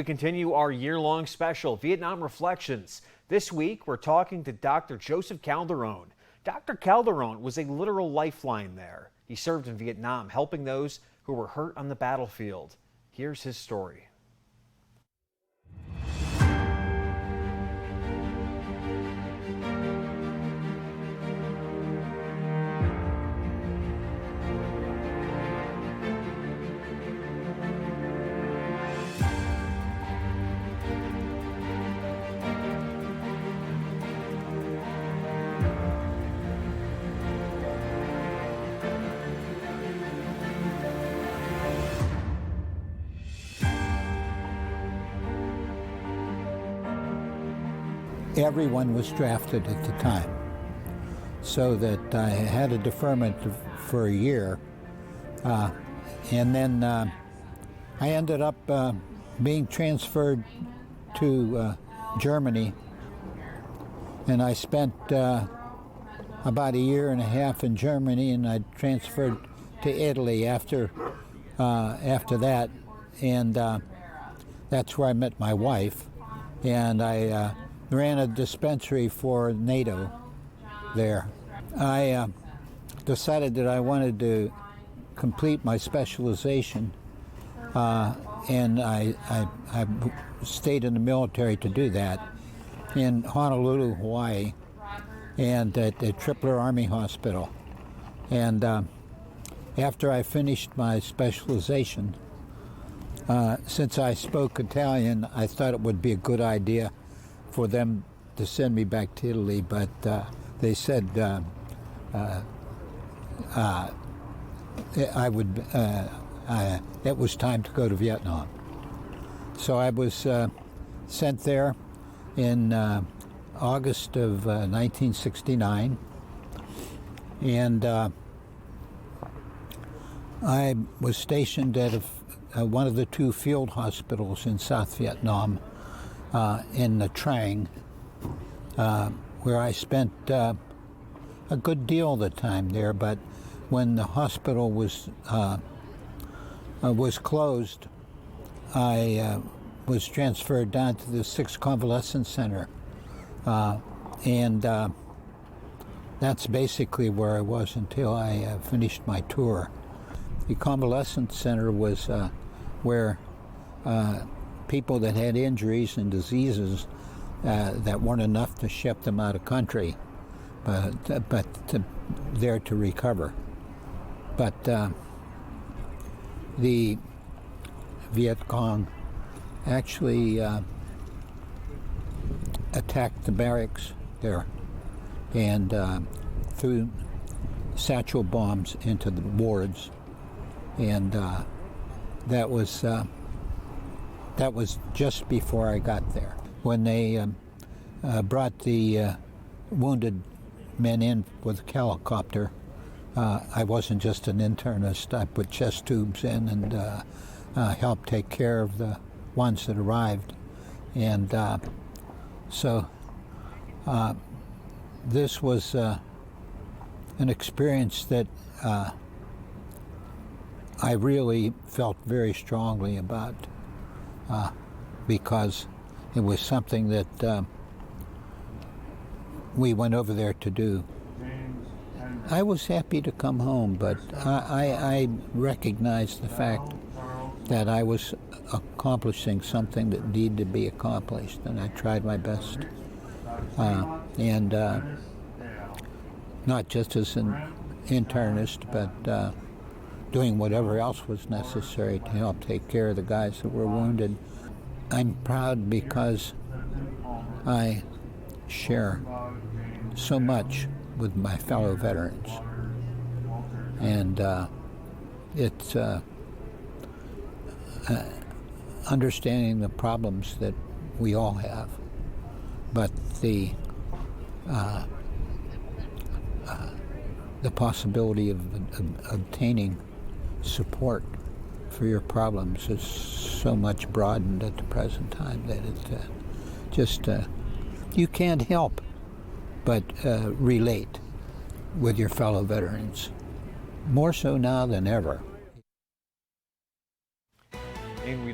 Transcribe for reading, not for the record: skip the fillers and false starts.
We continue our year-long special, Vietnam Reflections. This week, we're talking to Dr. Joseph Calderone. Dr. Calderone was a literal lifeline there. He served in Vietnam, helping those who were hurt on the battlefield. Here's his story. Everyone was drafted at the time, so that I had a deferment for a year, and then I ended up being transferred to Germany, and I spent about a year and a half in Germany, and I transferred to Italy after that, and that's where I met my wife, and I ran a dispensary for NATO there. I decided that I wanted to complete my specialization, and I stayed in the military to do that in Honolulu, Hawaii, and at the Tripler Army Hospital. And after I finished my specialization, since I spoke Italian, I thought it would be a good idea for them to send me back to Italy, but they said it was time to go to Vietnam. So I was sent there in August of 1969, and I was stationed at one of the two field hospitals in South Vietnam, in the Trang, where I spent a good deal of the time there. But when the hospital was closed, I was transferred down to the 6th Convalescent Center, and that's basically where I was until I finished my tour. The Convalescent Center was where people that had injuries and diseases that weren't enough to ship them out of country, but there to recover. But the Viet Cong actually attacked the barracks there and threw satchel bombs into the wards, and that was just before I got there. When they brought the wounded men in with a helicopter, I wasn't just an internist. I put chest tubes in and helped take care of the ones that arrived. And so this was an experience that I really felt very strongly about, because it was something that we went over there to do. I was happy to come home, but I recognized the fact that I was accomplishing something that needed to be accomplished, and I tried my best. And not just as an internist, but doing whatever else was necessary to help take care of the guys that were wounded. I'm proud because I share so much with my fellow veterans, and it's understanding the problems that we all have, but the possibility of obtaining support for your problems is so much broadened at the present time that it just you can't help but relate with your fellow veterans, more so now than ever. And we